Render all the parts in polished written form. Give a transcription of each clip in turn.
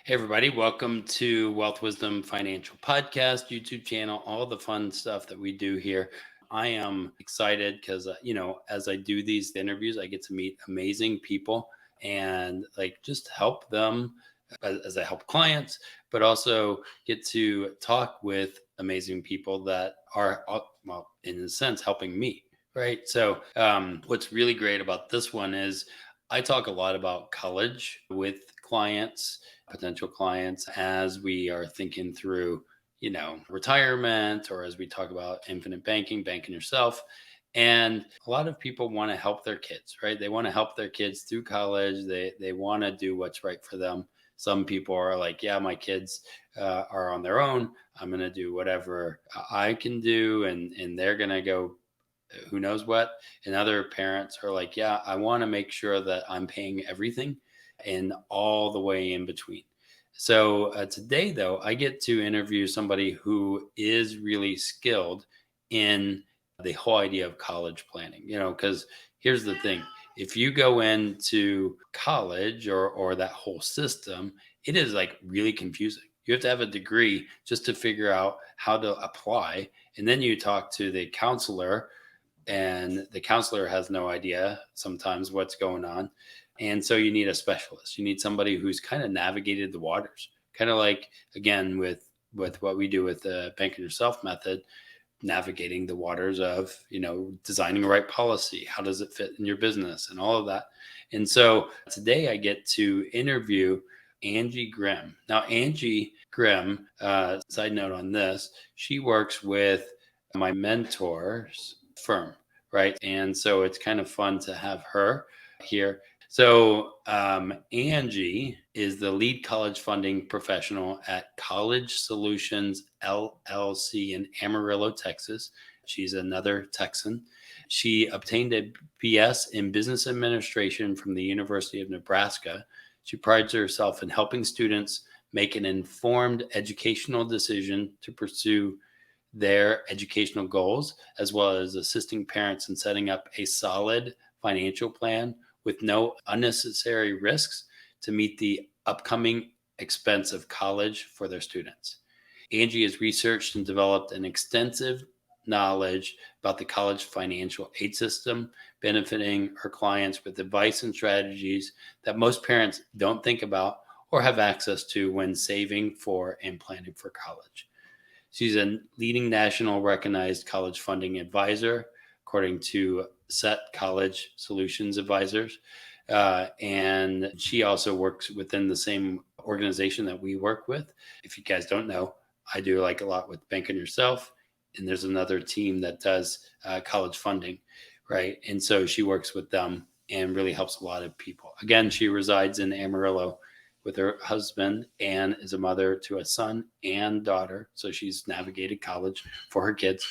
Hey, everybody. Welcome to Wealth Wisdom Financial Podcast, YouTube channel, all the fun stuff that we do here. I am excited because, as I do these interviews, I get to meet amazing people and just help them as I help clients, but also get to talk with amazing people that are, well, in a sense, helping me. Right. So, what's really great about this one is I talk a lot about college with clients, potential clients, as we are thinking through, retirement, or as we talk about infinite banking, banking yourself. And a lot of people want to help their kids, right? They want to help their kids through college. They want to do what's right for them. Some people are like, yeah, my kids are on their own. I'm going to do whatever I can do, and they're going to go who knows what. And other parents are like, yeah, I want to make sure that I'm paying everything and all the way in between. So today, though, I get to interview somebody who is really skilled in the whole idea of college planning, because here's the thing. If you go into college or that whole system, it is like really confusing. You have to have a degree just to figure out how to apply. And then you talk to the counselor, and the counselor has no idea sometimes what's going on. And so you need a specialist. You need somebody who's kind of navigated the waters, kind of like, again, with what we do with the bank yourself method, navigating the waters of, designing the right policy. How does it fit in your business and all of that? And so today I get to interview Angie Grimm. Now, Angie Grimm, side note on this, she works with my mentor's firm, right? And so it's kind of fun to have her here. So Angie is the lead college funding professional at College Solutions LLC in Amarillo, Texas. She's another Texan. She obtained a BS in business administration from the University of Nebraska. She prides herself in helping students make an informed educational decision to pursue their educational goals, as well as assisting parents in setting up a solid financial plan with no unnecessary risks to meet the upcoming expense of college for their students. Angie has researched and developed an extensive knowledge about the college financial aid system, benefiting her clients with advice and strategies that most parents don't think about or have access to when saving for and planning for college. She's a leading national recognized college funding advisor, according to SET College Solutions Advisors. And she also works within the same organization that we work with. If you guys don't know, I do like a lot with Bank on Yourself, and there's another team that does college funding, right? And so she works with them and really helps a lot of people. Again, she resides in Amarillo with her husband and is a mother to a son and daughter. So she's navigated college for her kids.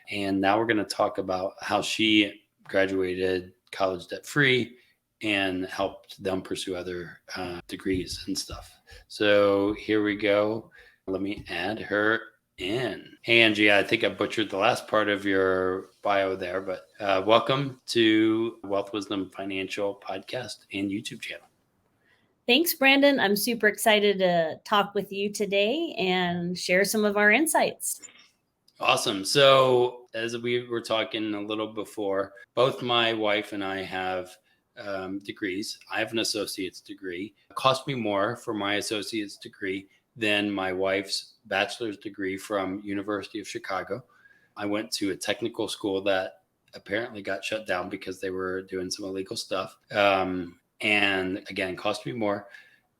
And now we're going to talk about how she graduated college debt free and helped them pursue other degrees and stuff. So here we go. Let me add her in. Hey, Angie, I think I butchered the last part of your bio there, but welcome to Wealth Wisdom Financial Podcast and YouTube channel. Thanks, Brandon. I'm super excited to talk with you today and share some of our insights. Awesome. So as we were talking a little before, both my wife and I have degrees. I have an associate's degree. It cost me more for my associate's degree than my wife's bachelor's degree from University of Chicago. I went to a technical school that apparently got shut down because they were doing some illegal stuff. And again, cost me more.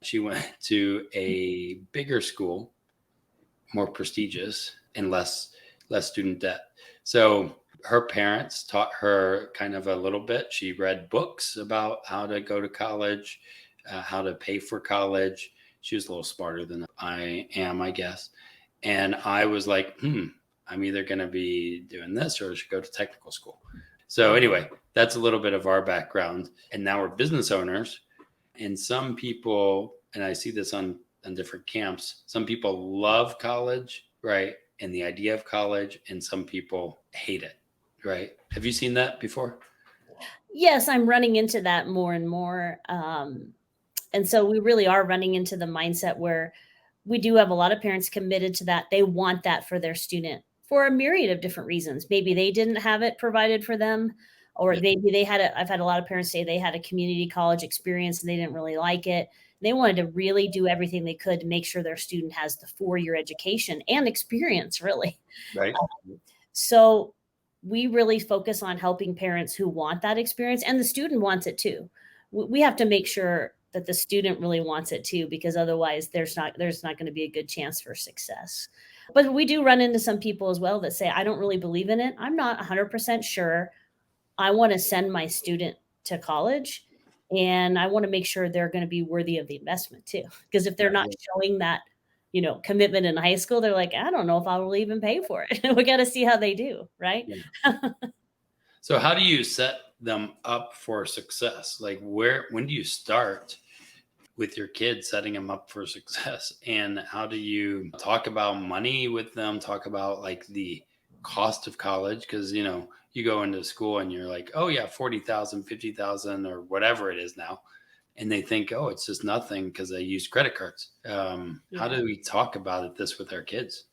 She went to a bigger school, more prestigious, and less student debt. So her parents taught her kind of a little bit. She read books about how to go to college, how to pay for college. She was a little smarter than I am, I guess. And I was like, I'm either going to be doing this or I should go to technical school. So anyway, that's a little bit of our background. And now we're business owners. And some people, and I see this on different camps, some people love college, right? And the idea of college, and some people hate it, right? Have you seen that before? Yes, I'm running into that more and more. And so we really are running into the mindset where we do have a lot of parents committed to that. They want that for their student for a myriad of different reasons. Maybe they didn't have it provided for them, or Yeah. maybe they had I've had a lot of parents say they had a community college experience and they didn't really like it. They wanted to really do everything they could to make sure their student has the 4-year education and experience, really. Right. So we really focus on helping parents who want that experience, and the student wants it too. We have to make sure that the student really wants it too, because otherwise there's not going to be a good chance for success. But we do run into some people as well that say, I don't really believe in it. I'm not 100% sure. I want to send my student to college, and I want to make sure they're going to be worthy of the investment too. Because if they're Yeah. not showing that, commitment in high school, they're like, I don't know if I will even pay for it. We got to see how they do, right? Yeah. So how do you set them up for success? Like when do you start with your kids, setting them up for success? And how do you talk about money with them? Talk about like the cost of college? Cause you go into school and you're like, oh yeah, 40,000, 50,000 or whatever it is now. And they think, oh, it's just nothing because I use credit cards. How Yeah. do we talk about this with our kids?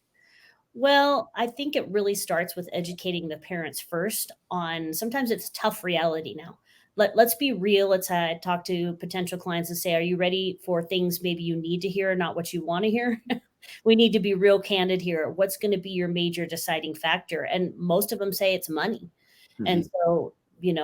Well, I think it really starts with educating the parents first on sometimes it's tough reality now. Let's be real. Let's talk to potential clients and say, are you ready for things maybe you need to hear, not what you want to hear? We need to be real candid here. What's going to be your major deciding factor? And most of them say it's money. And Mhm. so,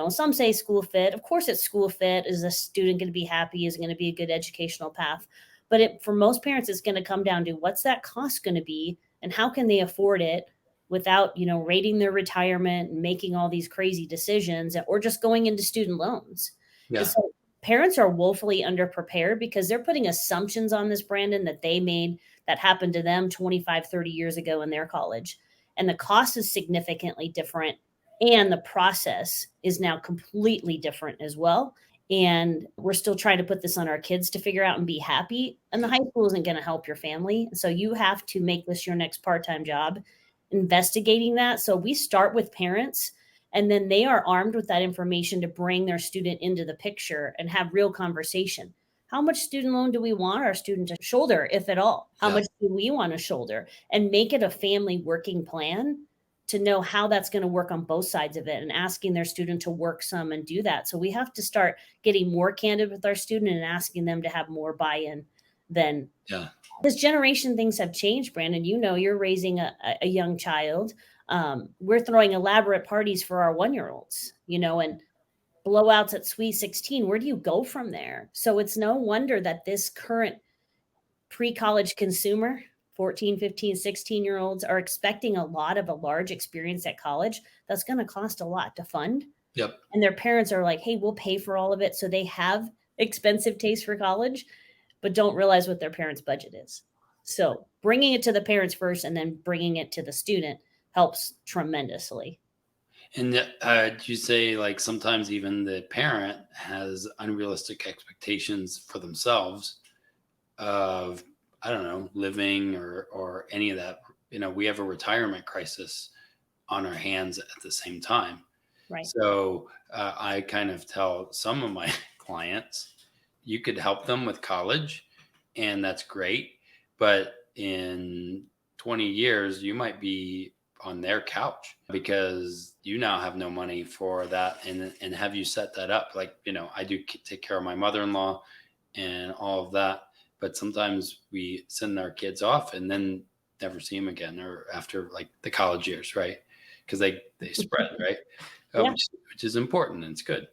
some say school fit. Of course, it's school fit. Is the student going to be happy? Is it going to be a good educational path? But for most parents, it's going to come down to what's that cost going to be and how can they afford it without, rating their retirement and making all these crazy decisions or just going into student loans. And Yeah. so parents are woefully underprepared because they're putting assumptions on this, Brandon, that they made that happened to them 25, 30 years ago in their college. And the cost is significantly different and the process is now completely different as well. And we're still trying to put this on our kids to figure out and be happy. And the high school isn't going to help your family. So you have to make this your next part-time job, investigating that. So we start with parents, and then they are armed with that information to bring their student into the picture and have real conversation. How much student loan do we want our student to shoulder, if at all? How Yeah. much do we want to shoulder? And make it a family working plan to know how that's going to work on both sides of it, and asking their student to work some and do that. So we have to start getting more candid with our student and asking them to have more buy-in than Yeah. this generation. Things have changed, Brandon. You're raising a young child. We're throwing elaborate parties for our 1-year-olds, and blowouts at Sweet 16. Where do you go from there? So it's no wonder that this current pre-college consumer, 14, 15, 16-year-olds are expecting a lot of a large experience at college that's going to cost a lot to fund. Yep. And their parents are like, hey, we'll pay for all of it. So they have expensive taste for college, but don't realize what their parents' budget is. So bringing it to the parents first and then bringing it to the student helps tremendously. And do you say like sometimes even the parent has unrealistic expectations for themselves of, I don't know, living or any of that? We have a retirement crisis on our hands at the same time. Right. So I kind of tell some of my clients, you could help them with college, and that's great. But in 20 years, you might be on their couch because you now have no money for that. And have you set that up? Like, I do take care of my mother-in-law and all of that. But sometimes we send our kids off and then never see them again, or after like the college years, right? Because they spread, right? Yeah. Which is important and it's good.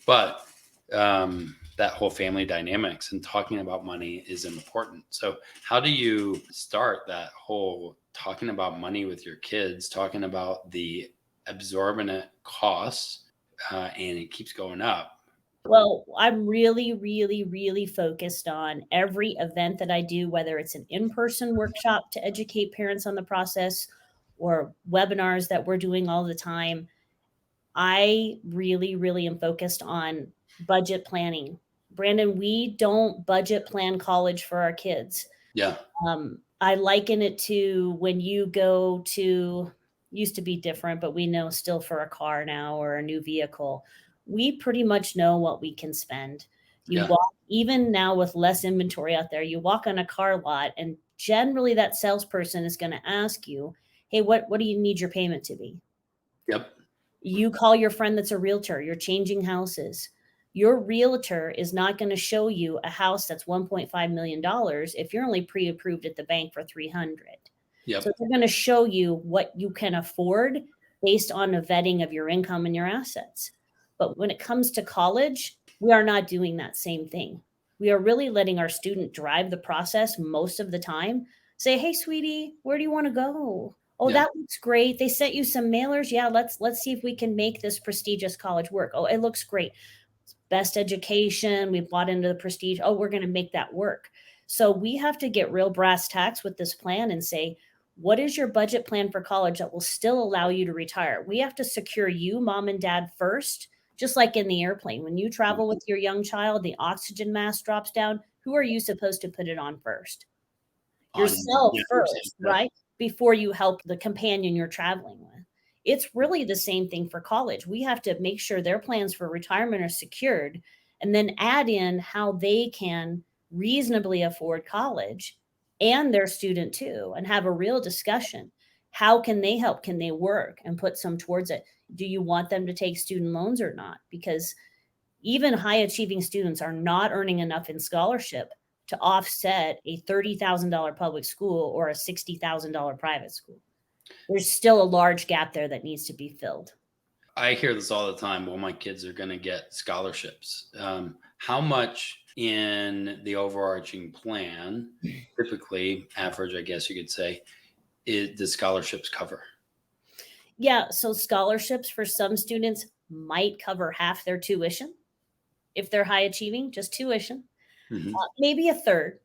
But that whole family dynamics and talking about money is important. So how do you start that whole talking about money with your kids, talking about the absorbent costs, and it keeps going up? Well, I'm really, really, really focused on every event that I do, whether it's an in-person workshop to educate parents on the process or webinars that we're doing all the time. I really, really am focused on budget planning. Brandon, we don't budget plan college for our kids. Yeah. I liken it to when you go to, used to be different, but we know still for a car now or a new vehicle, we pretty much know what we can spend. You Yeah. walk, even now with less inventory out there, you walk on a car lot, and generally that salesperson is going to ask you, hey, what do you need your payment to be? Yep. You call your friend that's a realtor, you're changing houses. Your realtor is not going to show you a house that's $1.5 million if you're only pre-approved at the bank for 300. So Yep. they're going to show you what you can afford based on a vetting of your income and your assets. But when it comes to college, we are not doing that same thing. We are really letting our student drive the process most of the time. Say, hey, sweetie, where do you want to go? Oh, Yeah. that looks great. They sent you some mailers. Yeah, let's see if we can make this prestigious college work. Oh, it looks great. Best education. We bought into the prestige. Oh, we're going to make that work. So we have to get real brass tacks with this plan and say, what is your budget plan for college that will still allow you to retire? We have to secure you, mom and dad, first, just like in the airplane. When you travel with your young child, the oxygen mask drops down. Who are you supposed to put it on first? On. Yourself Yeah. first, right? Before you help the companion you're traveling with. It's really the same thing for college. We have to make sure their plans for retirement are secured and then add in how they can reasonably afford college and their student too, and have a real discussion. How can they help? Can they work and put some towards it? Do you want them to take student loans or not? Because even high achieving students are not earning enough in scholarship to offset a $30,000 public school or a $60,000 private school. There's still a large gap there that needs to be filled. I hear this all the time. Well, my kids are going to get scholarships. How much in the overarching plan, typically average, I guess you could say, the scholarships cover? Yeah, so scholarships for some students might cover half their tuition if they're high achieving, just tuition, Hmm. maybe a third.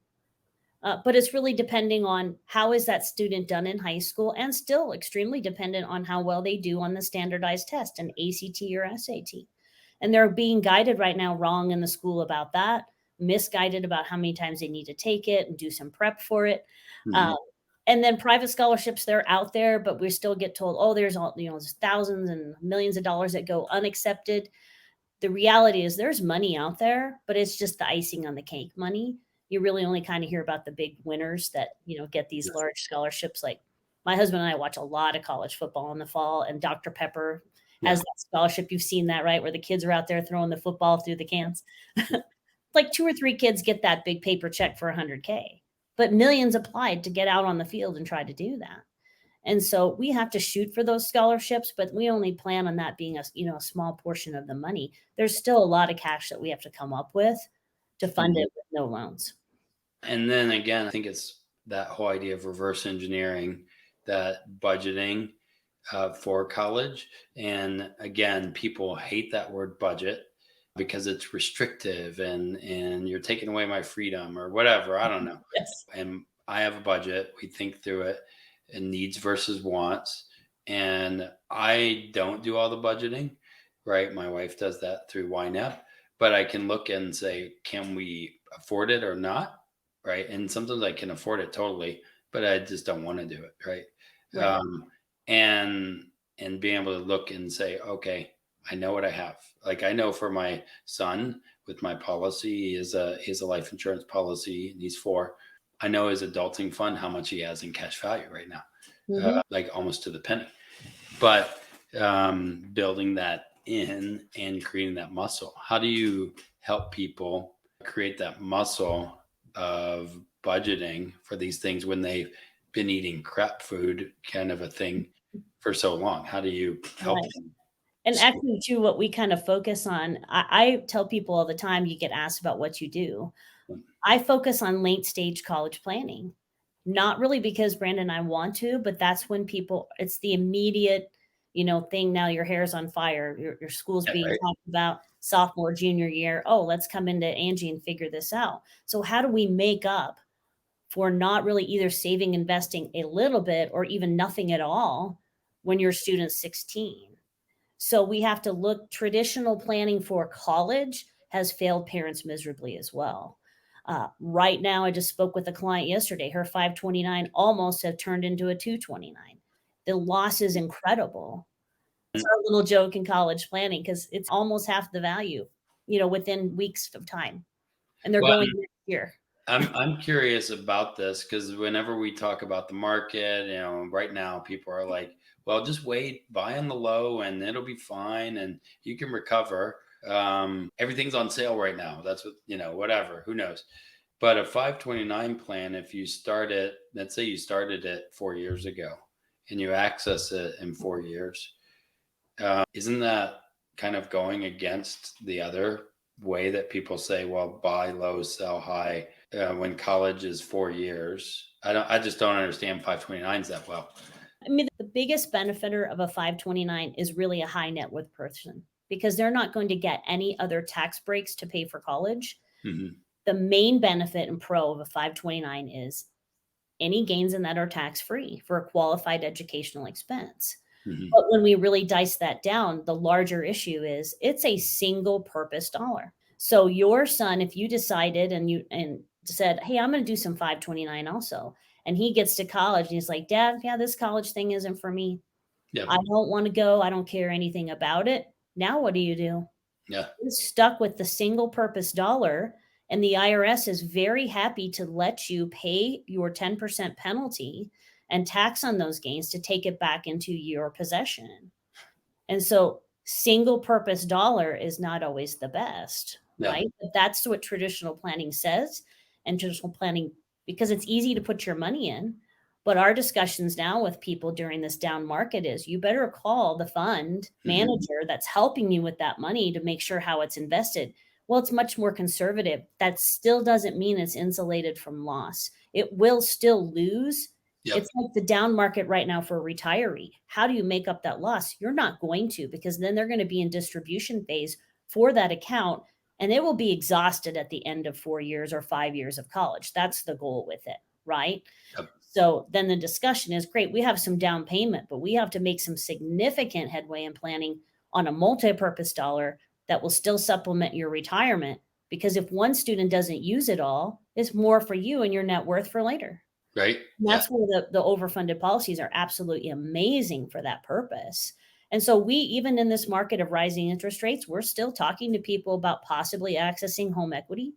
But it's really depending on how is that student done in high school, and still extremely dependent on how well they do on the standardized test, an ACT or SAT. And they're being guided right now wrong in the school about that, misguided about how many times they need to take it and do some prep for it. Hmm. Um, and then private scholarships, they're out there, but we still get told, oh, there's all, there's thousands and millions of dollars that go unaccepted. The reality is there's money out there, but it's just the icing on the cake money. You really only kind of hear about the big winners that, get these Yes. large scholarships. Like my husband and I watch a lot of college football in the fall, and Dr. Pepper Yeah. has that scholarship. You've seen that, right? Where the kids are out there throwing the football through the cans. Like 2 or 3 kids get that big paper check for 100K, but millions applied to get out on the field and try to do that. And so we have to shoot for those scholarships, but we only plan on that being a small portion of the money. There's still a lot of cash that we have to come up with to fund Mhm. it with no loans. And then again, I think it's that whole idea of reverse engineering, that budgeting for college. And again, people hate that word budget because it's restrictive and you're taking away my freedom or whatever. I don't know. Yes. And I have a budget. We think through it and needs versus wants. And I don't do all the budgeting, right? My wife does that through YNAB, but I can look and say, can we afford it or not? Right. And sometimes I can afford it totally, but I just don't want to do it. Right. Right. Um, and being able to look and say, okay, I know what I have. Like I know for my son with my policy, he has a life insurance policy and he's 4. I know his adulting fund how much he has in cash value right now, Mhm. like almost to the penny. But building that in and creating that muscle. How do you help people create that muscle of budgeting for these things when they've been eating crap food, kind of a thing, for so long? How do you help Right. them? And actually, too, what we kind of focus on, I tell people all the time, you get asked about what you do. I focus on late stage college planning, not really because Brandon and I want to, but that's when people, it's the immediate, thing. Now your hair's on fire. Your school's Yeah, being right. talked about sophomore, junior year. Oh, let's come into Angie and figure this out. So how do we make up for not really either saving, investing a little bit or even nothing at all when your student's 16? So we have to look, traditional planning for college has failed parents miserably as well. Right now, I just spoke with a client yesterday. Her 529 almost have turned into a 229. The loss is incredible. It's our little joke in college planning because it's almost half the value, within weeks of time. and they're Well, going next year. I'm curious about this because whenever we talk about the market, right now people are like, well, just wait, buy on the low and it'll be fine and you can recover. Everything's on sale right now. That's what, whatever, who knows. But a 529 plan, if you start it, let's say you started it 4 years ago and you access it in 4 years, isn't that kind of going against the other way that people say, well, buy low, sell high, when college is 4 years? I just don't understand 529s that well. I mean, the biggest benefiter of a 529 is really a high net worth person because they're not going to get any other tax breaks to pay for college. Mm-hmm. The main benefit and pro of a 529 is any gains in that are tax free for a qualified educational expense. Mm-hmm. But when we really dice that down, the larger issue is it's a single purpose dollar. So your son, if you decided and said, hey, I'm going to do some 529 also, and he gets to college and he's like, Dad, yeah, this college thing isn't for me. Yeah. I don't want to go. I don't care anything about it. Now what do? Yeah. You're stuck with the single purpose dollar, and the IRS is very happy to let you pay your 10% penalty and tax on those gains to take it back into your possession. And so single purpose dollar is not always the best, Yeah. right? But that's what traditional planning says. And traditional planning, because it's easy to put your money in. But our discussions now with people during this down market is you better call the fund manager that's helping you with that money to make sure how it's invested. Well, it's much more conservative. That still doesn't mean it's insulated from loss. It will still lose. Yep. It's like the down market right now for a retiree. How do you make up that loss? You're not going to, because then they're going to be in distribution phase for that account, and it will be exhausted at the end of 4 years or 5 years of college. That's the goal with it, right? Yep. So then the discussion is great. We have some down payment, but we have to make some significant headway in planning on a multi-purpose dollar that will still supplement your retirement. Because if one student doesn't use it all, it's more for you and your net worth for later. Right. And that's where the overfunded policies are absolutely amazing for that purpose. And so we, even in this market of rising interest rates, we're still talking to people about possibly accessing home equity.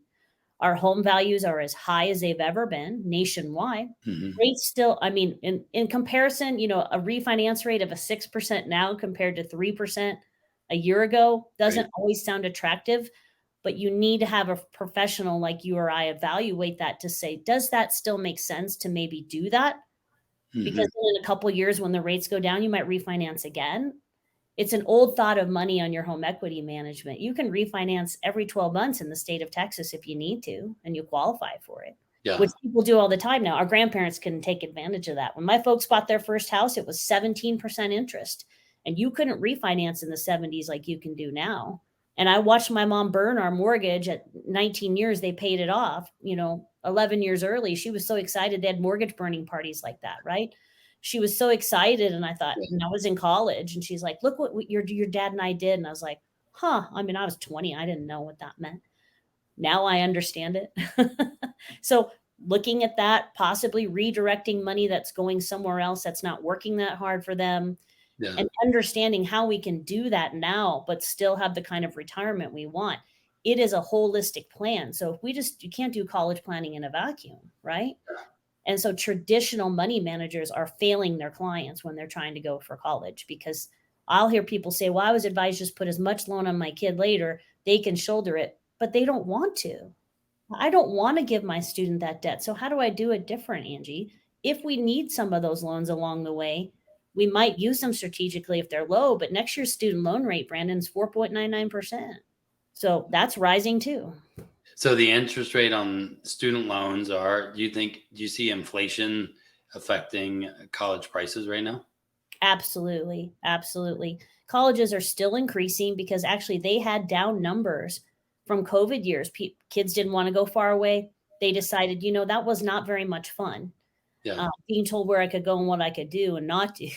Our home values are as high as they've ever been nationwide. Mm-hmm. Rates still, I mean, in comparison, a refinance rate of a 6% now compared to 3% a year ago doesn't always sound attractive, but you need to have a professional like you or I evaluate that to say, does that still make sense to maybe do that? Mm-hmm. Because in a couple of years when the rates go down, you might refinance again. It's an old thought of money on your home equity management. You can refinance every 12 months in the state of Texas if you need to, and you qualify for it, which people do all the time now. Our grandparents couldn't take advantage of that. When my folks bought their first house, it was 17% interest, and you couldn't refinance in the 70s like you can do now. And I watched my mom burn our mortgage at 19 years. They paid it off, 11 years early. She was so excited. They had mortgage burning parties like that, right? She was so excited. And I thought, and I was in college, and she's like, look what your dad and I did. And I was like, I mean, I was 20. I didn't know what that meant. Now I understand it. So looking at that, possibly redirecting money that's going somewhere else that's not working that hard for them, and understanding how we can do that now, but still have the kind of retirement we want. It is a holistic plan. So if you can't do college planning in a vacuum, right? And so traditional money managers are failing their clients when they're trying to go for college, because I'll hear people say, well, I was advised just put as much loan on my kid later, they can shoulder it, but they don't want to. I don't want to give my student that debt. So how do I do it different, Angie? If we need some of those loans along the way, we might use them strategically if they're low, but next year's student loan rate, Brandon, is 4.99%. So that's rising too. So the interest rate on student loans do you see inflation affecting college prices right now? Absolutely. Absolutely. Colleges are still increasing because actually they had down numbers from COVID years. Kids didn't want to go far away. They decided, that was not very much fun. Being told where I could go and what I could do and not do.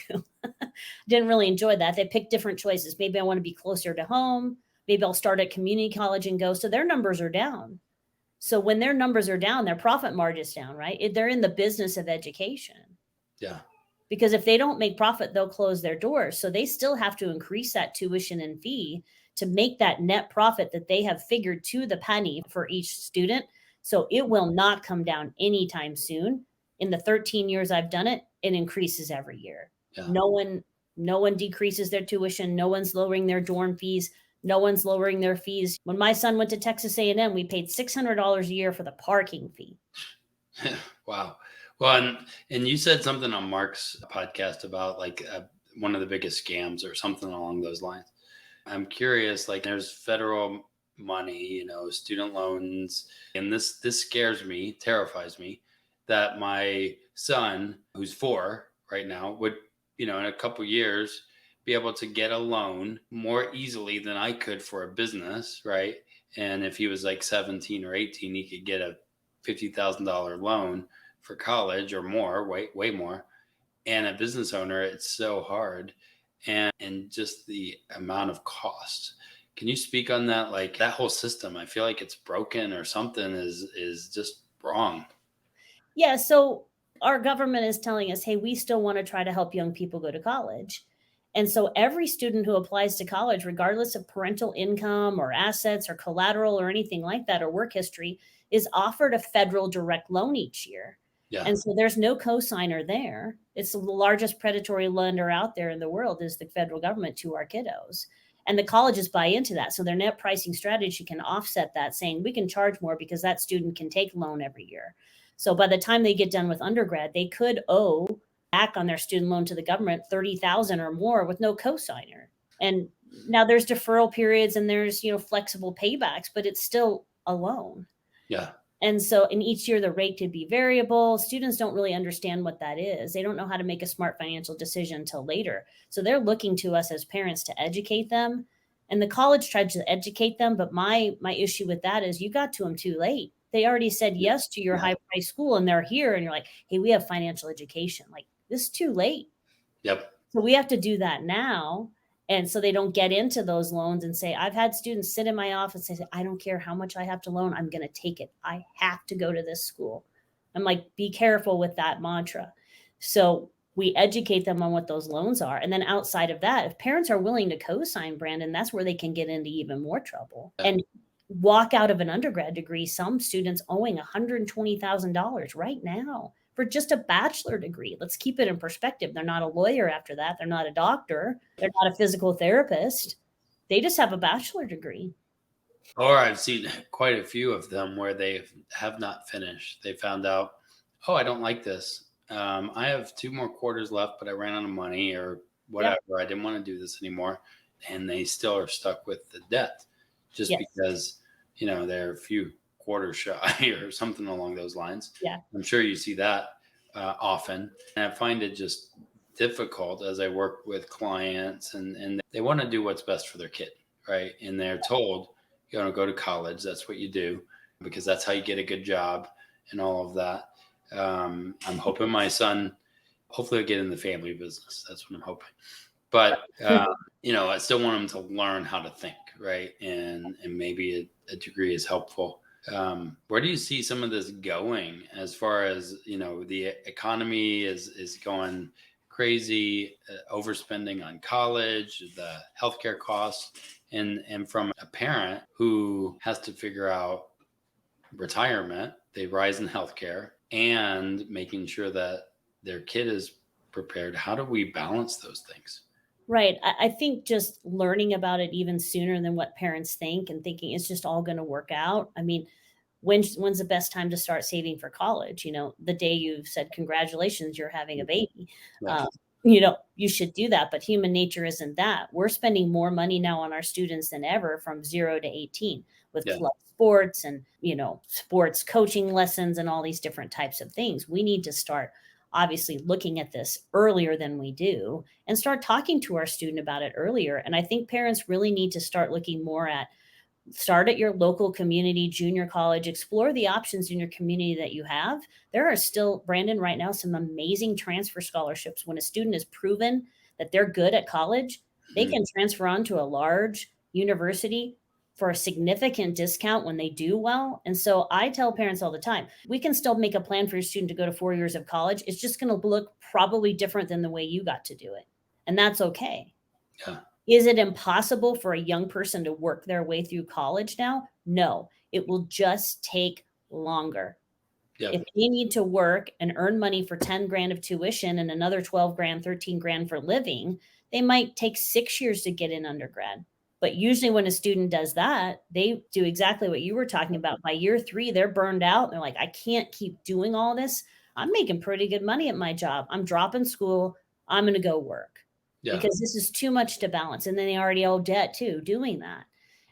Didn't really enjoy that. They picked different choices. Maybe I want to be closer to home. Maybe I'll start at community college and go. So their numbers are down. So when their numbers are down, their profit margin's down, right? They're in the business of education. Yeah. Because if they don't make profit, they'll close their doors. So they still have to increase that tuition and fee to make that net profit that they have figured to the penny for each student. So it will not come down anytime soon. In the 13 years I've done it, it increases every year. Yeah. No one decreases their tuition. No one's lowering their dorm fees. No one's lowering their fees. When my son went to Texas A&M, we paid $600 a year for the parking fee. Wow. Well, and you said something on Mark's podcast about like one of the biggest scams or something along those lines. I'm curious, like there's federal money, student loans, and this scares me, terrifies me, that my son, who's 4 right now, would, in a couple years be able to get a loan more easily than I could for a business, right? And if he was like 17 or 18, he could get a $50,000 loan for college or more, way more. And a business owner, it's so hard. And just the amount of cost. Can you speak on that? Like that whole system, I feel like it's broken or something is just wrong. Yeah. So our government is telling us, hey, we still want to try to help young people go to college. And so every student who applies to college, regardless of parental income or assets or collateral or anything like that, or work history, is offered a federal direct loan each year. Yeah. And so there's no cosigner there. It's the largest predatory lender out there in the world is the federal government to our kiddos. And the colleges buy into that. So their net pricing strategy can offset that, saying we can charge more because that student can take a loan every year. So by the time they get done with undergrad, they could owe back on their student loan to the government $30,000 or more with no cosigner. And now there's deferral periods and there's flexible paybacks, but it's still a loan. Yeah. And so in each year, the rate could be variable. Students don't really understand what that is. They don't know how to make a smart financial decision until later. So they're looking to us as parents to educate them. And the college tried to educate them. But my issue with that is you got to them too late. They already said yes to your high price school and they're here. And you're like, hey, we have financial education. Like this is too late. Yep. So we have to do that now. And so they don't get into those loans and say, I've had students sit in my office and say, I don't care how much I have to loan. I'm going to take it. I have to go to this school. I'm like, be careful with that mantra. So we educate them on what those loans are. And then outside of that, if parents are willing to co-sign, Brandon, that's where they can get into even more trouble and walk out of an undergrad degree. Some students owing $120,000 right now for just a bachelor degree. Let's keep it in perspective. They're not a lawyer after that. They're not a doctor. They're not a physical therapist. They just have a bachelor degree. Or I've seen quite a few of them where they have not finished. They found out, oh, I don't like this. I have 2 more quarters left, but I ran out of money or whatever. I didn't want to do this anymore. And they still are stuck with the debt just because, they're a few quarters shy or something along those lines. Yeah. I'm sure you see that often. And I find it just difficult as I work with clients and they want to do what's best for their kid, right? And they're told, go to college. That's what you do because that's how you get a good job and all of that. I'm hoping my son, hopefully he'll get in the family business. That's what I'm hoping. But, I still want him to learn how to think, right? And maybe a degree is helpful. Where do you see some of this going as far as, the economy is going crazy, overspending on college, the healthcare costs, and from a parent who has to figure out retirement, they rise in healthcare and making sure that their kid is prepared. How do we balance those things? Right. I think just learning about it even sooner than what parents think and thinking it's just all going to work out. I mean, when's the best time to start saving for college? The day you've said, congratulations, you're having a baby. You should do that. But human nature isn't that. We're spending more money now on our students than ever from 0 to 18 with club sports and, sports coaching lessons and all these different types of things. We need to start obviously looking at this earlier than we do and start talking to our student about it earlier. And I think parents really need to start looking more at start at your local community, junior college, explore the options in your community that you have. There are still, Brandon, right now, some amazing transfer scholarships. When a student is proven that they're good at college, they can transfer on to a large university for a significant discount when they do well. And so I tell parents all the time, we can still make a plan for your student to go to 4 years of college. It's just going to look probably different than the way you got to do it. And that's okay. Yeah. Is it impossible for a young person to work their way through college now? No, it will just take longer. Yep. If they need to work and earn money for 10 grand of tuition and another 12 grand, 13 grand for living, they might take 6 years to get in undergrad. But usually when a student does that, they do exactly what you were talking about. By year 3, they're burned out. They're like, I can't keep doing all this. I'm making pretty good money at my job. I'm dropping school. I'm going to go work Yeah. because this is too much to balance. And then they already owe debt too, doing that.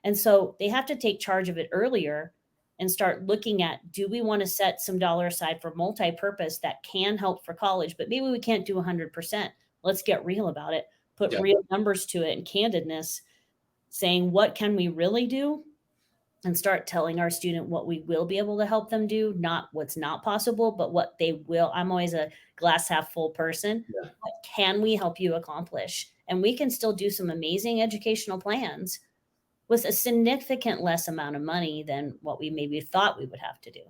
And so they have to take charge of it earlier and start looking at, do we want to set some dollar aside for multi-purpose that can help for college, but maybe we can't do 100%. Let's get real about it. Put Yeah. real numbers to it and candidness, saying what can we really do, and start telling our student what we will be able to help them do, not what's not possible, but what they will. I'm always a glass half full person. Yeah. What can we help you accomplish? And we can still do some amazing educational plans with a significant less amount of money than what we maybe thought we would have to do.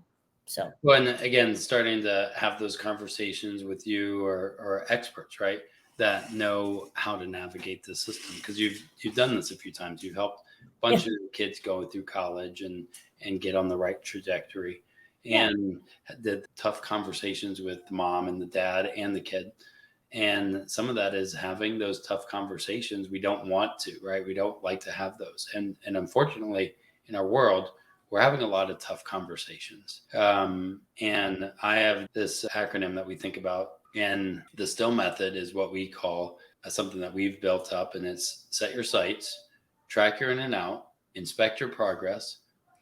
So, well, and again, starting to have those conversations with you or experts, right, that know how to navigate the system, because you've done this a few times. You've helped a bunch of kids go through college and get on the right trajectory, and the tough conversations with the mom and the dad and the kid. And some of that is having those tough conversations. We don't want to, right? We don't like to have those. And unfortunately, in our world, we're having a lot of tough conversations. And I have this acronym that we think about. And the STILL method is what we call something that we've built up. And it's set your sights, track your in and out, inspect your progress,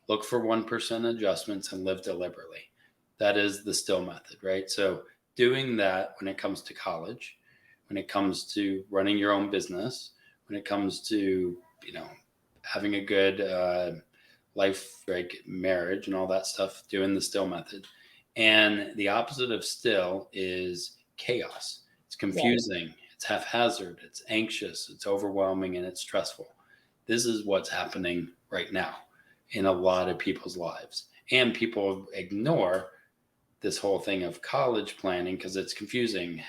look for 1% adjustments, and live deliberately. That is the STILL method, right? So doing that when it comes to college, when it comes to running your own business, when it comes to, having a good life, like marriage and all that stuff, doing the STILL method. And the opposite of STILL is chaos. It's confusing. Right. It's haphazard. It's anxious. It's overwhelming, and it's stressful. This is what's happening right now in a lot of people's lives. And people ignore this whole thing of college planning because it's confusing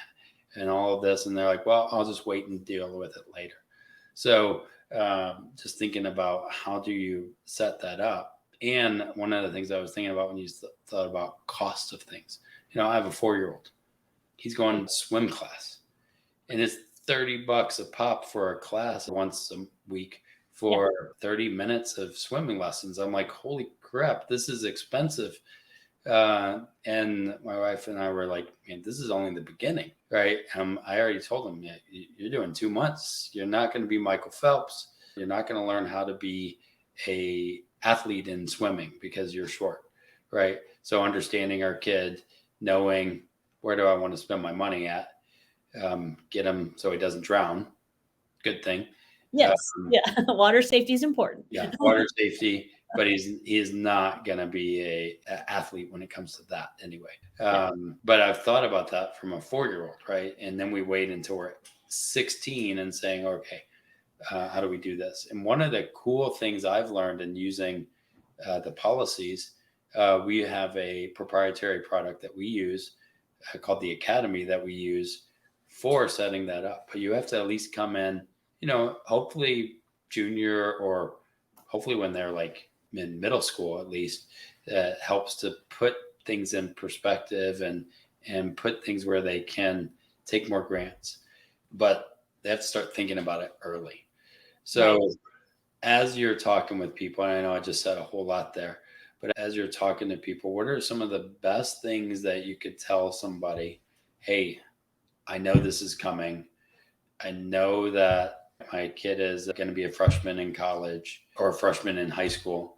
and all of this. And they're like, well, I'll just wait and deal with it later. So just thinking about how do you set that up. And one of the things I was thinking about when you thought about cost of things, I have a 4-year-old. He's going to swim class, and it's $30 a pop for a class once a week for 30 minutes of swimming lessons. I'm like, holy crap, this is expensive. And my wife and I were like, man, this is only the beginning, right? I already told him, yeah, you're doing 2 months. You're not going to be Michael Phelps. You're not going to learn how to be a athlete in swimming because you're short, right? So understanding our kid, knowing where do I want to spend my money at, get him so he doesn't drown. Good thing. Yes. Water safety is important. Yeah. Water safety. But he is not going to be a athlete when it comes to that anyway. But I've thought about that from a 4-year-old, right? And then we wait until we're 16 and saying, okay, how do we do this? And one of the cool things I've learned in using the policies, we have a proprietary product that we use called the Academy that we use for setting that up. But you have to at least come in, hopefully junior, or hopefully when they're like in middle school, at least, that helps to put things in perspective and put things where they can take more grants. But they have to start thinking about it early. So as you're talking with people, and I know I just said a whole lot there, but as you're talking to people, what are some of the best things that you could tell somebody? Hey, I know this is coming. I know that my kid is going to be a freshman in college or a freshman in high school,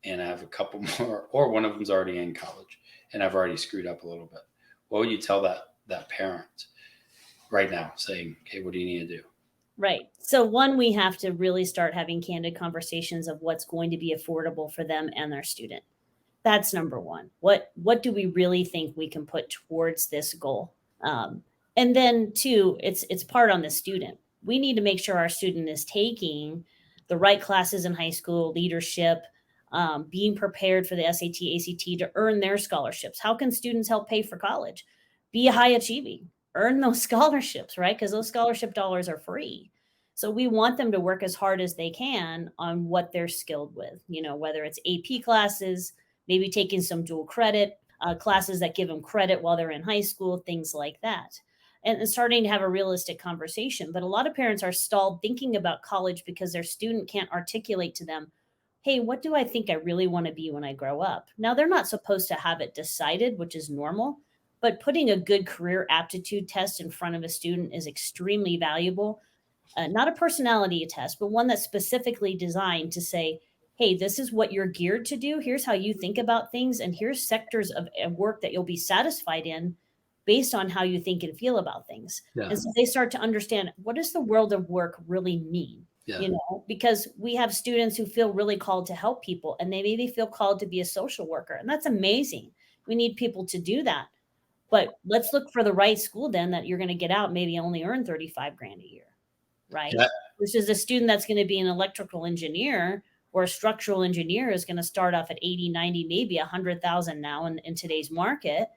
and I have a couple more, or one of them's already in college, and I've already screwed up a little bit. What would you tell that parent right now, saying, okay, what do you need to do? Right. So one, we have to really start having candid conversations of what's going to be affordable for them and their student. That's number one. What do we really think we can put towards this goal? And then 2, it's part on the student. We need to make sure our student is taking the right classes in high school, leadership, being prepared for the SAT, ACT to earn their scholarships. How can students help pay for college? Be high achieving, earn those scholarships, right? Because those scholarship dollars are free. So we want them to work as hard as they can on what they're skilled with, whether it's AP classes, maybe taking some dual credit classes that give them credit while they're in high school, things like that. And starting to have a realistic conversation. But a lot of parents are stalled thinking about college because their student can't articulate to them, hey, what do I think I really want to be when I grow up? Now, they're not supposed to have it decided, which is normal, but putting a good career aptitude test in front of a student is extremely valuable. Not a personality test, but one that's specifically designed to say, hey, this is what you're geared to do. Here's how you think about things. And here's sectors of work that you'll be satisfied in based on how you think and feel about things. Yeah. And so they start to understand, what does the world of work really mean? Yeah. Because we have students who feel really called to help people, and they maybe feel called to be a social worker. And that's amazing. We need people to do that. But let's look for the right school then that you're going to get out, maybe only earn 35 grand a year. Right. Yeah. Versus a student that's going to be an electrical engineer or a structural engineer is going to start off at 80, 90, maybe 100,000 now in today's market,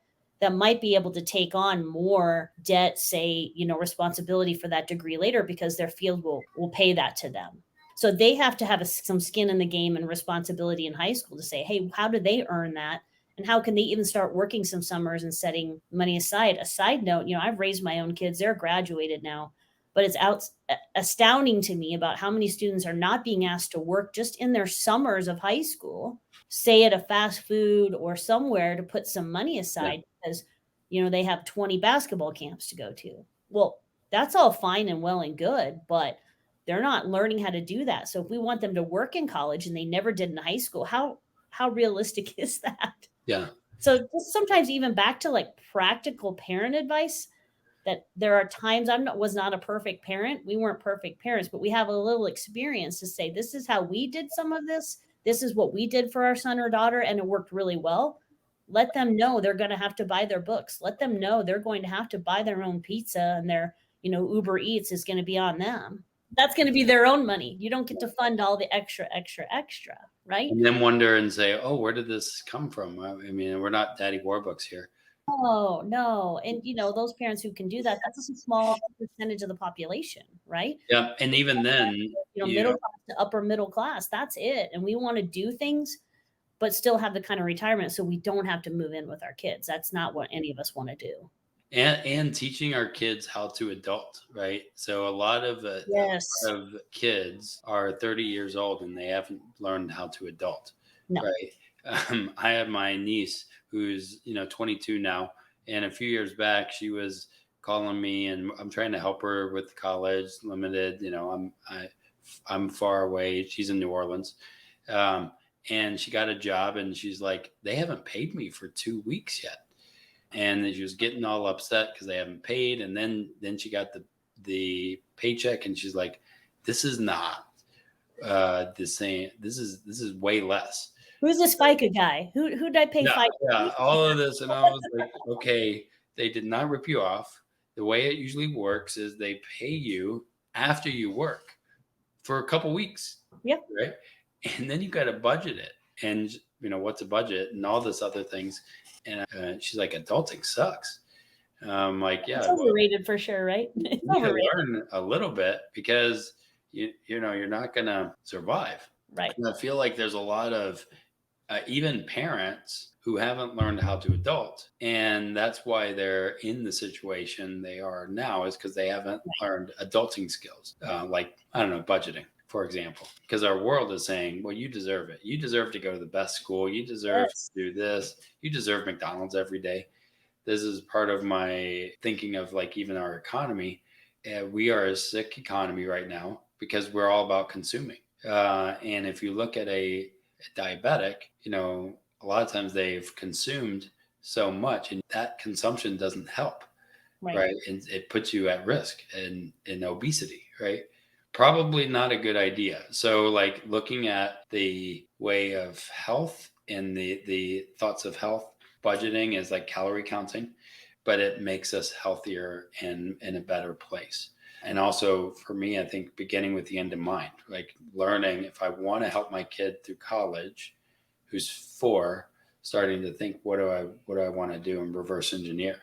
that might be able to take on more debt, say, responsibility for that degree later, because their field will pay that to them. So they have to have some skin in the game and responsibility in high school to say, hey, how do they earn that? And how can they even start working some summers and setting money aside? A side note, I've raised my own kids. They're graduated now. But it's astounding to me about how many students are not being asked to work just in their summers of high school, say at a fast food or somewhere, to put some money aside because, they have 20 basketball camps to go to. Well, that's all fine and well and good, but they're not learning how to do that. So if we want them to work in college and they never did in high school, how realistic is that? Yeah. So just sometimes even back to like practical parent advice, that there are times was not a perfect parent. We weren't perfect parents, but we have a little experience to say, this is how we did some of this. This is what we did for our son or daughter, and it worked really well. Let them know they're going to have to buy their books. Let them know they're going to have to buy their own pizza, and their, Uber Eats is going to be on them. That's going to be their own money. You don't get to fund all the extra, right? And then wonder and say, oh, where did this come from? I mean, we're not Daddy Warbucks here. Oh, no. And, those parents who can do that, that's a small percentage of the population, right? Yeah. And even then, middle class to upper middle class, that's it. And we want to do things, but still have the kind of retirement so we don't have to move in with our kids. That's not what any of us want to do. And teaching our kids how to adult, right? So a lot of kids are 30 years old and they haven't learned how to adult, right? I have my niece who's 22 now, and a few years back she was calling me, and I'm trying to help her with college limited. I'm far away. She's in New Orleans, and she got a job, and she's like, they haven't paid me for 2 weeks yet. And she was getting all upset because they haven't paid. And then she got the paycheck, and she's like, this is not the same. This is way less. Who's this FICA guy? Who did I pay FICA? Yeah, all of this. And I was like, okay, they did not rip you off. The way it usually works is they pay you after you work for a couple weeks. Yeah. Right. And then you got to budget it. And, what's a budget and all this other things. And she's like, adulting sucks. Like, yeah. It's overrated for sure, right? It's overrated. Learn a little bit because, you're not going to survive. Right. And I feel like there's a lot of even parents who haven't learned how to adult. And that's why they're in the situation they are now, is because they haven't learned adulting skills, like, I don't know, budgeting, for example, because our world is saying, well, you deserve it. You deserve to go to the best school. You deserve to do this. You deserve McDonald's every day. This is part of my thinking of like even our economy. We are a sick economy right now because we're all about consuming. And if you look at a diabetic, a lot of times they've consumed so much, and that consumption doesn't help, right? And it puts you at risk in obesity, right? Probably not a good idea. So like looking at the way of health and the thoughts of health, budgeting is like calorie counting, but it makes us healthier and in a better place. And also for me, I think beginning with the end in mind, like learning if I want to help my kid through college, who's 4, starting to think, what do I want to do and reverse engineer.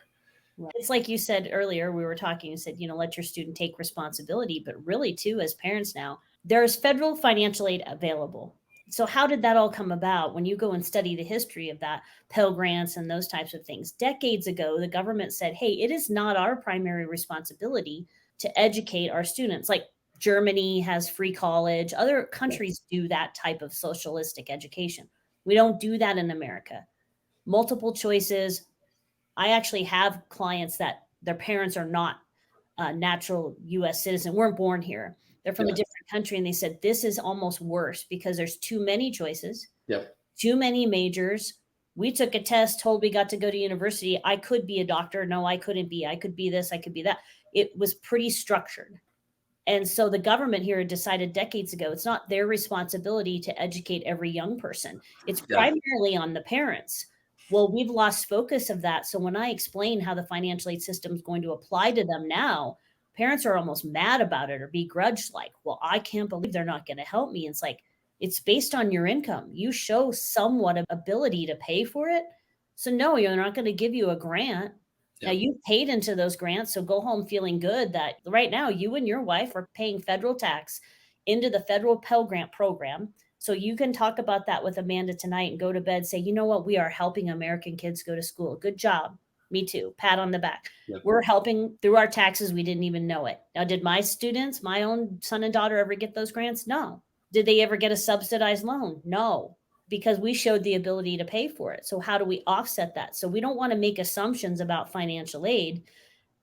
It's like you said earlier, we were talking, you said, let your student take responsibility, but really too, as parents now, there's federal financial aid available. So how did that all come about? When you go and study the history of that, Pell Grants and those types of things, decades ago, the government said, hey, it is not our primary responsibility to educate our students. Like Germany has free college. Other countries do that type of socialistic education. We don't do that in America. Multiple choices. I actually have clients that their parents are not natural US citizen, weren't born here. They're from a Yeah. different country. And they said, this is almost worse because there's too many choices, Yep. too many majors. We took a test, told we got to go to university. I could be a doctor. No, I couldn't be. I could be this, I could be that. It was pretty structured. And so the government here decided decades ago, it's not their responsibility to educate every young person. It's Yeah. primarily on the parents. Well, we've lost focus of that. So when I explain how the financial aid system is going to apply to them now, parents are almost mad about it or begrudged, like, well, I can't believe they're not going to help me. It's like, it's based on your income. You show somewhat of ability to pay for it. So no, you're not going to give you a grant. Now Yep. you paid into those grants, so go home feeling good that right now you and your wife are paying federal tax into the federal Pell Grant program. So you can talk about that with Amanda tonight and go to bed, say, you know what, we are helping American kids go to school. Good job. Me too. Pat on the back. Yep. We're helping through our taxes. We didn't even know it. Now, did my students, my own son and daughter, ever get those grants? No. Did they ever get a subsidized loan? No, because we showed the ability to pay for it. So how do we offset that? So we don't want to make assumptions about financial aid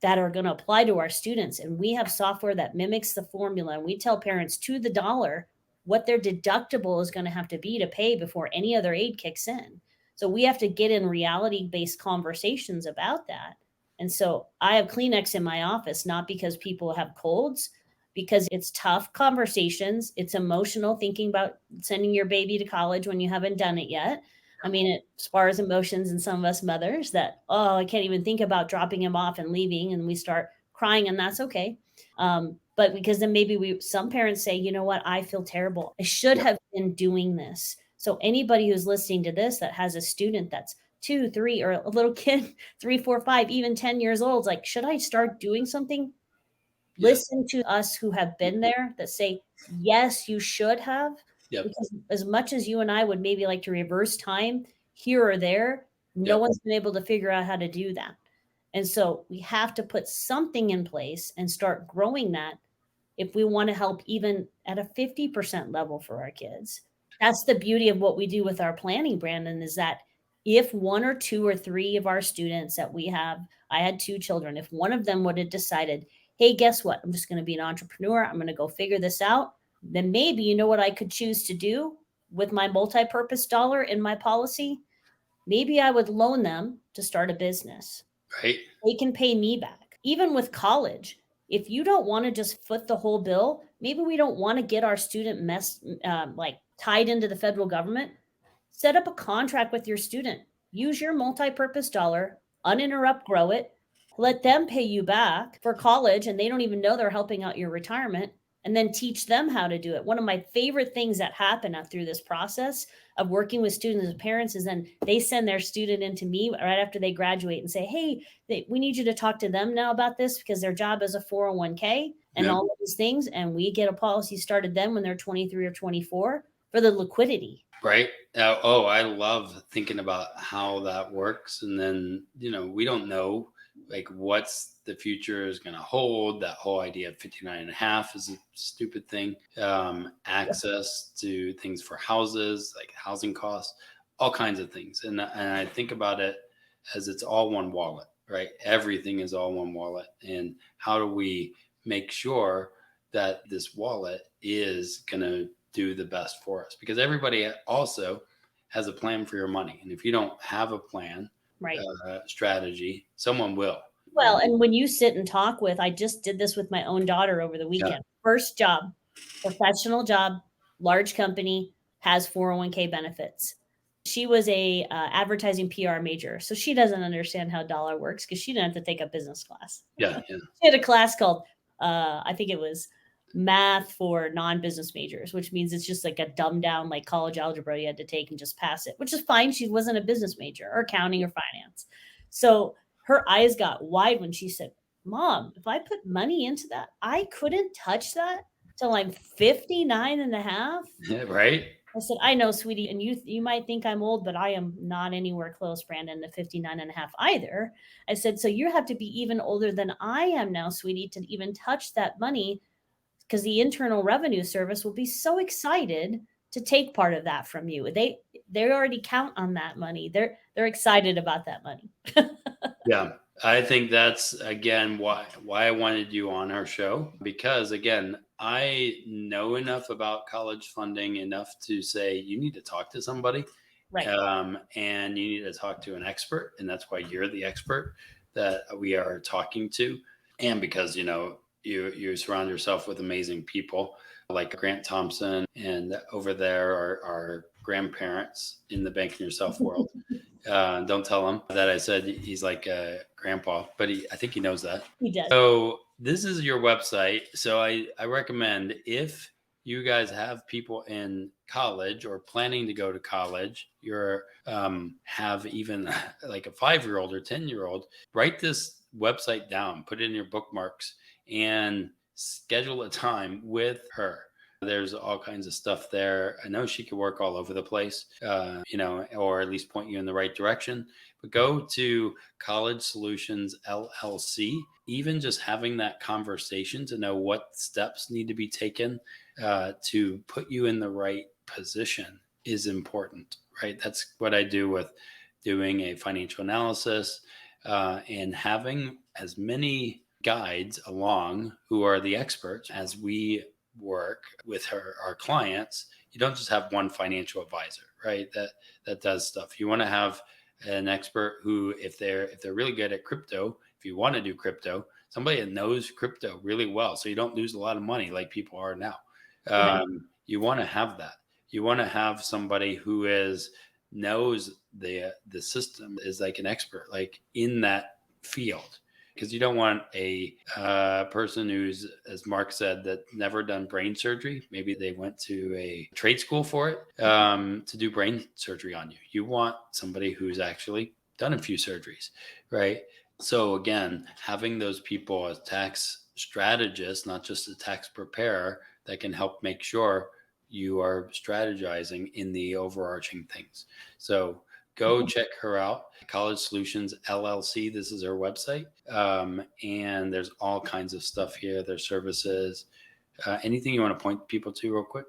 that are going to apply to our students. And we have software that mimics the formula. And we tell parents to the dollar what their deductible is going to have to be to pay before any other aid kicks in. So we have to get in reality-based conversations about that. And so I have Kleenex in my office, not because people have colds, because it's tough conversations. It's emotional thinking about sending your baby to college when you haven't done it yet. I mean, it spars emotions in some of us mothers that, oh, I can't even think about dropping him off and leaving. And we start crying, and that's okay. But because then maybe some parents say, you know what, I feel terrible. I should have been doing this. So anybody who's listening to this that has a student that's 2, 3, or a little kid, 3, 4, 5, even 10 years old, like, should I start doing something? Yeah. Listen to us who have been there that say, yes, you should have. Yep. Because as much as you and I would maybe like to reverse time here or there, no Yep. one's been able to figure out how to do that. And so we have to put something in place and start growing that if we want to help even at a 50% level for our kids. That's the beauty of what we do with our planning, Brandon, is that if 1 or 2 or 3 of our students that we have, I had 2 children, if one of them would have decided, hey, guess what? I'm just going to be an entrepreneur. I'm going to go figure this out. Then maybe, you know what I could choose to do with my multi-purpose dollar in my policy? Maybe I would loan them to start a business. Right. They can pay me back. Even with college, if you don't want to just foot the whole bill, maybe we don't want to get our student like tied into the federal government. Set up a contract with your student. Use your multi-purpose dollar, uninterrupt grow it, let them pay you back for college, and they don't even know they're helping out your retirement, and then teach them how to do it. One of my favorite things that happen through this process of working with students and parents is then they send their student into me right after they graduate and say, hey, we need you to talk to them now about this because their job is a 401k and all of these things. And we get a policy started then when they're 23 or 24 for the liquidity. Right. I love thinking about how that works. And then, we don't know like what's the future is going to hold. That whole idea of 59 and a half is a stupid thing. Access to things for houses, like housing costs, all kinds of things. And I think about it as it's all one wallet, right? Everything is all one wallet. And how do we make sure that this wallet is going to do the best for us? Because everybody also has a plan for your money. And if you don't have a plan, right, strategy, someone will. Well, and when you sit and talk with, I just did this with my own daughter over the weekend. First job, professional job, large company, has 401k benefits. She was a advertising PR major, so she doesn't understand how dollar works because she didn't have to take a business class. Yeah. She had a class called, I think it was math for non-business majors, which means it's just like a dumbed down like college algebra you had to take and just pass it, which is fine. She wasn't a business major or accounting or finance. So her eyes got wide when she said, Mom, if I put money into that, I couldn't touch that till I'm 59 and a half. Right. I said, I know, sweetie, and you might think I'm old, but I am not anywhere close, Brandon, to 59 and a half either. I said, so you have to be even older than I am now, sweetie, to even touch that money, because the Internal Revenue Service will be so excited to take part of that from you. They already count on that money. They're excited about that money. Yeah. I think that's again why I wanted you on our show, because again, I know enough about college funding enough to say you need to talk to somebody, Right. and you need to talk to an expert, and that's why you're the expert that we are talking to, and because you surround yourself with amazing people like Grant Thompson, and over there are grandparents in the banking yourself world. Don't tell him that I said he's like a grandpa, but I think he knows that. He does. So this is your website. So I recommend, if you guys have people in college or planning to go to college, you're have even like a 5-year-old or 10-year-old, write this website down, put it in your bookmarks, and schedule a time with her. There's all kinds of stuff there. I know she could work all over the place, or at least point you in the right direction. But go to College Solutions LLC. Even just having that conversation to know what steps need to be taken to put you in the right position is important, right? That's what I do with doing a financial analysis, and having as many guides along who are the experts as we work with our clients. You don't just have one financial advisor, right? That does stuff. You want to have an expert who, if they're really good at crypto, if you want to do crypto, somebody that knows crypto really well, so you don't lose a lot of money like people are now. Right. You want to have that. You want to have somebody who knows the system, is like an expert, like in that field. Because you don't want a person who's, as Mark said, that never done brain surgery. Maybe they went to a trade school for it, to do brain surgery on you. You want somebody who's actually done a few surgeries, right? So again, having those people as tax strategists, not just a tax preparer, that can help make sure you are strategizing in the overarching things. So go check her out. College Solutions LLC. This is her website. And there's all kinds of stuff here. There's services. Anything you want to point people to real quick?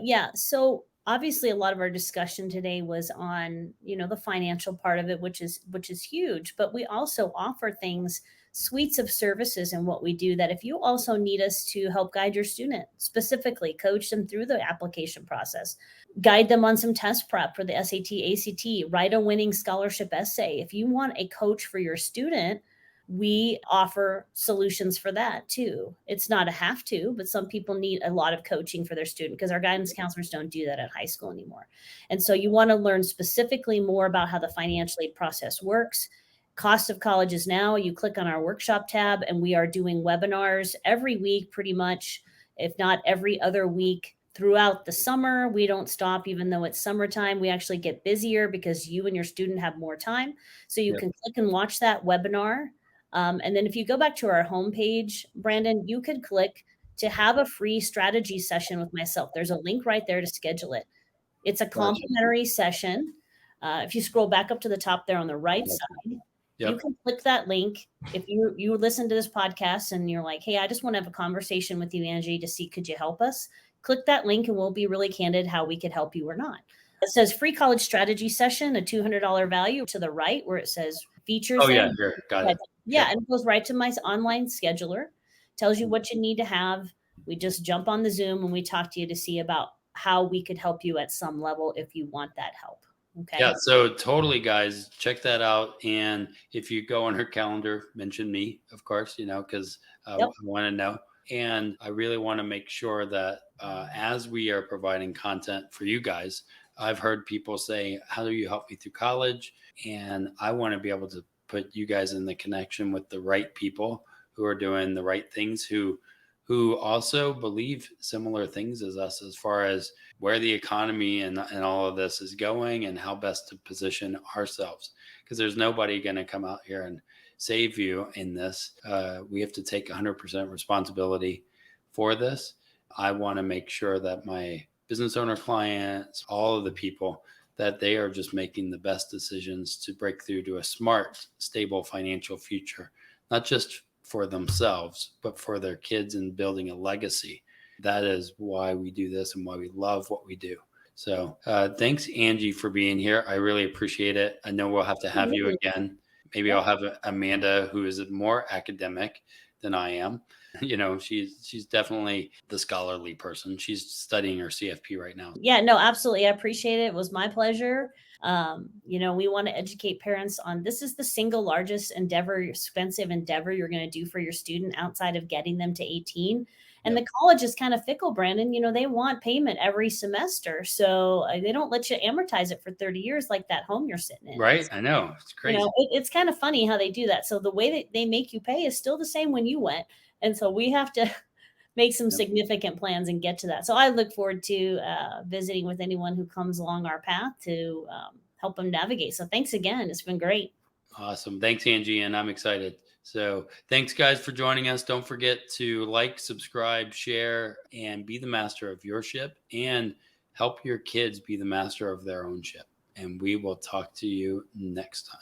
Yeah. So obviously a lot of our discussion today was on, the financial part of it, which is huge, but we also offer things, suites of services in what we do, that if you also need us to help guide your student, specifically coach them through the application process, guide them on some test prep for the SAT, ACT, write a winning scholarship essay. If you want a coach for your student, we offer solutions for that too. It's not a have to, but some people need a lot of coaching for their student, because our guidance counselors don't do that at high school anymore. And so you want to learn specifically more about how the financial aid process works. Cost of colleges now, you click on our workshop tab, and we are doing webinars every week, pretty much, if not every other week throughout the summer. We don't stop, even though it's summertime. We actually get busier because you and your student have more time. So you can click and watch that webinar. And then if you go back to our homepage, Brandon, you could click to have a free strategy session with myself. There's a link right there to schedule it. It's a complimentary session. If you scroll back up to the top there on the right side, you can click that link. If you listen to this podcast and you're like, hey, I just want to have a conversation with you, Angie, to see, could you help us? Click that link and we'll be really candid how we could help you or not. It says free college strategy session, a $200 value to the right, where it says features. Oh, yeah, sure. Got it. Yeah, and it goes right to my online scheduler, tells you what you need to have. We just jump on the Zoom and we talk to you to see about how we could help you at some level if you want that help. Okay. Yeah, so totally, guys, check that out. And if you go on her calendar, mention me, of course, because I want to know. And I really want to make sure that as we are providing content for you guys, I've heard people say, how do you help me through college? And I want to be able to put you guys in the connection with the right people who are doing the right things, who who also believe similar things as us as far as where the economy and all of this is going and how best to position ourselves. Because there's nobody going to come out here and save you in this. We have to take 100% responsibility for this. I want to make sure that my business owner clients, all of the people, that they are just making the best decisions to break through to a smart, stable financial future, not just for themselves, but for their kids and building a legacy. That is why we do this and why we love what we do. So thanks, Angie, for being here. I really appreciate it. I know we'll have to have you again. Maybe I'll have Amanda, who is more academic than I am. She's definitely the scholarly person. She's studying her CFP right now. Yeah, no, absolutely. I appreciate it. It was my pleasure. We want to educate parents on this is the single largest expensive endeavor you're going to do for your student outside of getting them to 18. And the college is kind of fickle, Brandon. They want payment every semester. So they don't let you amortize it for 30 years like that home you're sitting in. Right. I know. It's crazy. It's kind of funny how they do that. So the way that they make you pay is still the same when you went. And so we have to make some significant plans and get to that. So I look forward to visiting with anyone who comes along our path to help them navigate. So thanks again. It's been great. Awesome. Thanks, Angie. And I'm excited. So thanks, guys, for joining us. Don't forget to like, subscribe, share, and be the master of your ship and help your kids be the master of their own ship. And we will talk to you next time.